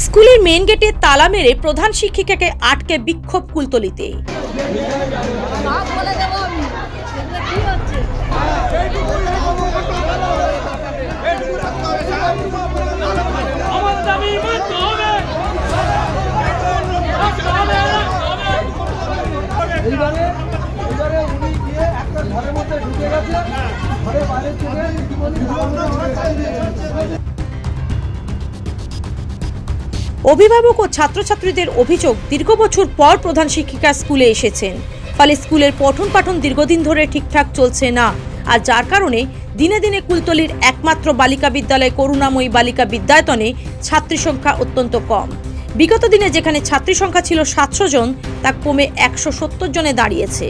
স্কুলের মেন গেটে তালা মেরে প্রধান শিক্ষিকাকে আটকে বিক্ষোভ কুলতলিতে। অভিভাবক ও ছাত্রছাত্রীদের অভিযোগ, দীর্ঘ বছর পর প্রধান শিক্ষিকা স্কুলে এসেছেন, ফলে স্কুলের পঠন পাঠন দীর্ঘদিন ধরে ঠিকঠাক চলছে না, আর যার কারণে দিনে দিনে কুলতলির একমাত্র বালিকা বিদ্যালয় করুণাময়ী বালিকা বিদ্যায়তনে ছাত্রী সংখ্যা অত্যন্ত কম। বিগত দিনে যেখানে ছাত্রী সংখ্যা ছিল 700 জন, তা কমে 170 জনে দাঁড়িয়েছে।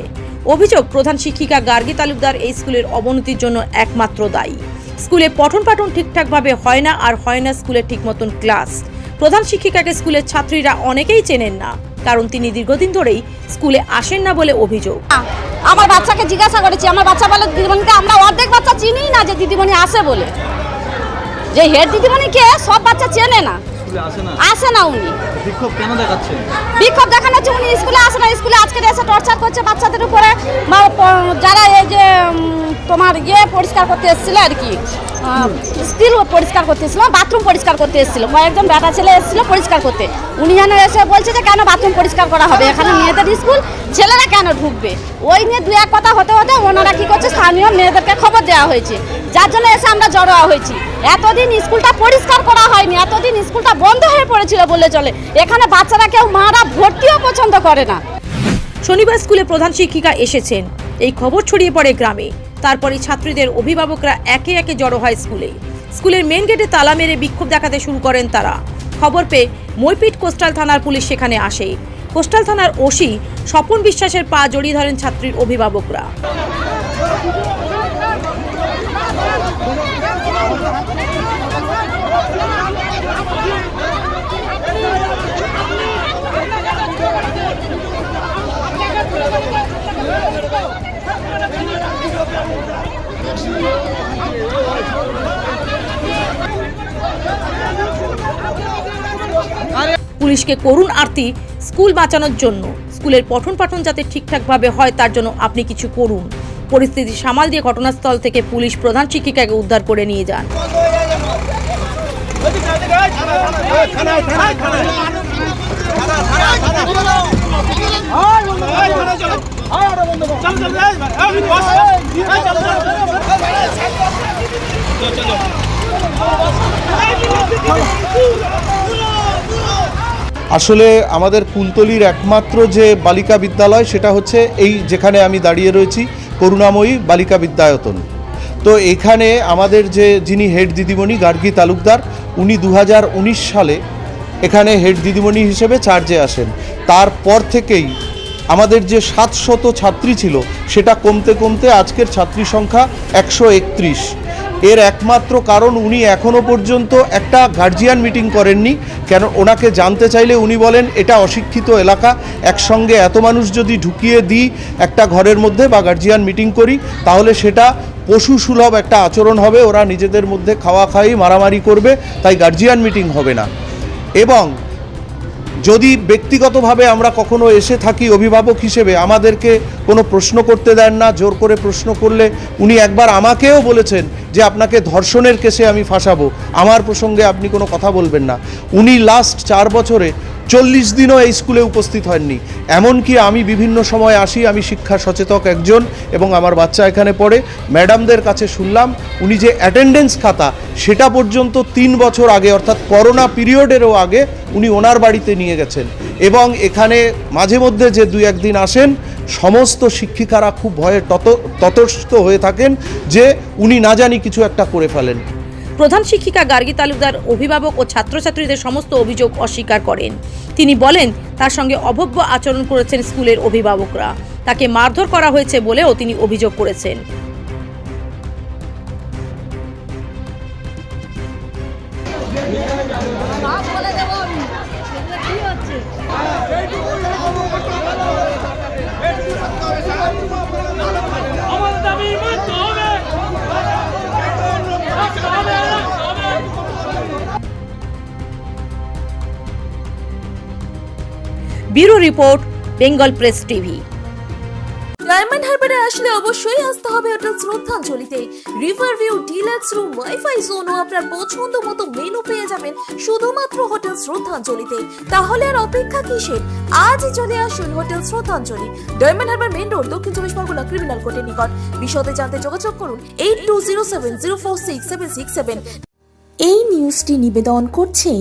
অভিযোগ, প্রধান শিক্ষিকা গার্গী তালুকদার এই স্কুলের অবনতির জন্য একমাত্র দায়ী। স্কুলে পঠন পাঠন ঠিকঠাকভাবে হয় না, আর হয় না স্কুলে ঠিক মতন ক্লাস। প্রধান শিক্ষিকাকে স্কুলের ছাত্রীরা অনেকেই চেনেন না, কারণ তিনি দীর্ঘদিন ধরেই স্কুলে আসেন না বলে অভিযোগ। আমার বাচ্চাকে জিজ্ঞাসা করেছি, আমার বাচ্চা বলে দিদিমণিকে আমরা অর্ধেক বাচ্চা চিনি না যে দিদিমণি আসে বলে, যে হেড দিদিমণিকে সব বাচ্চা চেনে না, আসে না। উনি বিক্ষোভ কেন দেখাচ্ছেন? বিক্ষোভ দেখানো হচ্ছে উনি স্কুলে আসে না। স্কুলে আজকে এসে টর্চার করছে বাচ্চাদের উপরে। যারা এই যে তোমার পরিষ্কার করতে এসেছিল আর কি, স্কুল পরিষ্কার করতে এসেছিল, বাথরুম পরিষ্কার করতে এসেছিল, কয়েকজন বেটা ছেলে এসেছিল পরিষ্কার করতে। উনি যেন এসে বলছে যে কেন বাথরুম পরিষ্কার করা হবে, এখানে মেয়েদের স্কুল, ছেলেরা কেন ঢুকবে। ওই নিয়ে দু এক কথা হতে হতে ওনারা কি করছে, স্থানীয় মেয়েদেরকে খবর দেওয়া হয়েছে, যার জন্য এসে আমরা জড়ো হয়েছি। এতদিন স্কুলটা পরিষ্কার করা হয়নি, এতদিন স্কুলটা বন্ধ হয়ে পড়েছিল বলে চলে। এখানে বাচ্চারা কেউ মারা ভর্তিও পছন্দ করে না। শনিবার স্কুলে প্রধান শিক্ষিকা এসেছেন, এই খবর ছড়িয়ে পড়ে গ্রামে। তারপরে ছাত্রীদের অভিভাবকরা একে একে জড়ো হয় স্কুলে। স্কুলের মেন গেটে তালা মেরে বিক্ষোভ দেখাতে শুরু করেন তারা। খবর পেয়ে মইপিট কোস্টাল থানার পুলিশ সেখানে আসে। কোস্টাল থানার ওসি স্বপন বিশ্বাসের পা জড়িয়ে ধরেন ছাত্রীর অভিভাবকরা। পুলিশকে করুণ আরতি স্কুল বাঁচানোর জন্য। স্কুলের পঠন পাঠন যাতে ঠিকঠাকভাবে হয় তার জন্য আপনি কিছু করুন। পরিস্থিতি সামাল দিয়ে ঘটনাস্থল থেকে পুলিশ প্রধান শিক্ষিকাকে উদ্ধার করে নিয়ে যান। আসলে আমাদের কুলতলির একমাত্র যে বালিকা বিদ্যালয় সেটা হচ্ছে এই যেখানে আমি দাঁড়িয়ে রয়েছি, করুণাময়ী বালিকা বিদ্যায়তন। তো এখানে আমাদের যিনি হেড দিদিমণি গার্গী তালুকদার, উনি 2019 সালে এখানে হেড দিদিমণি হিসেবে চার্জে আসেন। তারপর থেকেই আমাদের যে 700 ছাত্রী ছিল সেটা কমতে কমতে আজকের ছাত্রী সংখ্যা 131। এর একমাত্র কারণ উনি এখনও পর্যন্ত একটা গার্জিয়ান মিটিং করেননি। কেন ওনাকে জানতে চাইলে উনি বলেন এটা অশিক্ষিত এলাকা, একসঙ্গে এত মানুষ যদি ঢুকিয়ে দিই একটা ঘরের মধ্যে বা গার্জিয়ান মিটিং করি তাহলে সেটা পশু সুলভ একটা আচরণ হবে, ওরা নিজেদের মধ্যে খাওয়াখাই মারামারি করবে, তাই গার্জিয়ান মিটিং হবে না। এবং যদি ব্যক্তিগতভাবে আমরা কখনো এসে থাকি অভিভাবক হিসেবে, আমাদেরকে কোনো প্রশ্ন করতে দেন না, জোর করে প্রশ্ন করলে উনি একবার আমাকেও বলেছেন যে আপনাকে ধর্ষণের কেসে আমি ফাঁসাবো, আমার প্রসঙ্গে আপনি কোনো কথা বলবেন না। উনি লাস্ট 4 বছরে 40 দিনও এই স্কুলে উপস্থিত হননি। এমনকি আমি বিভিন্ন সময় আসি, আমি শিক্ষা সচেতক একজন এবং আমার বাচ্চা এখানে পড়ে, ম্যাডামদের কাছে শুনলাম উনি যে অ্যাটেন্ডেন্স খাতা সেটা পর্যন্ত 3 বছর আগে অর্থাৎ করোনা পিরিয়ডেরও আগে উনি ওনার বাড়িতে নিয়ে গেছেন। এবং এখানে মাঝে মধ্যে যে 2-1 দিন আসেন, সমস্ত শিক্ষিকারা খুব ভয়ে ততস্থ হয়ে থাকেন যে উনি না জানি কিছু একটা করে ফেলেন। প্রধান শিক্ষিকা গার্গী তালুকদার অভিভাবক ও ছাত্রছাত্রীদের সমস্ত অভিযোগ অস্বীকার করেন। তিনি বলেন তার সঙ্গে অভব্য আচরণ করেছেন স্কুলের অভিভাবকরা, তাকে মারধর করা হয়েছে বলেও তিনি অভিযোগ করেছেন। Bureau report, Bengal press TV. Diamond হারবারে আসলে অবশ্যই আসতে হবে হোটেল শ্রদ্ধাঞ্জলিতে। River view, deluxe room, wifi zone ও আপনার পছন্দ মতো মেনু পেয়ে যাবেন শুধুমাত্র হোটেল শ্রদ্ধাঞ্জলিতে। তাহলে আর অপেক্ষা কিসের? আজই চলে আসুন হোটেল শ্রদ্ধাঞ্জলি, ডায়মন্ড হারবার মেন রোড, দক্ষিণ চব্বিশ পরগনা, ক্রিমিনাল কোর্টের নিকট। বিশদে জানতে যোগাযোগ করুন 8207046767। এই নিউজটি নিবেদন করছে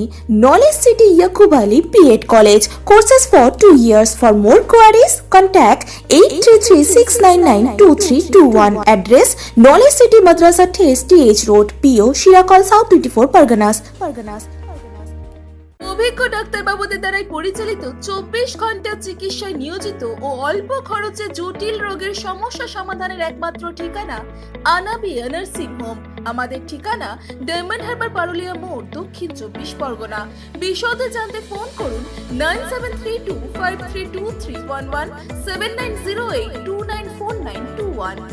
knowledge city Yakub Ali BEd college, courses for 2 years। For more queries contact 8336992321। Address knowledge city মাদ্রাসা ঠেস TH road, PO Shirakol, south 24 Parganas. অভিজ্ঞ ডাক্তারবাবুদের দ্বারাই পরিচালিত 24 ঘন্টা চিকিৎসায় নিয়োজিত ও অল্প খরচে জটিল রোগের সমস্যা সমাধানের একমাত্র ঠিকানা আনাবিয়া নার্সিং হোম। আমাদের ঠিকানা ডায়মন্ড হারবার, পারুলিয়া মোড়, দক্ষিণ 24 পরগনা। বিশদে জানতে ফোন করুন 9732532311, 7908294921।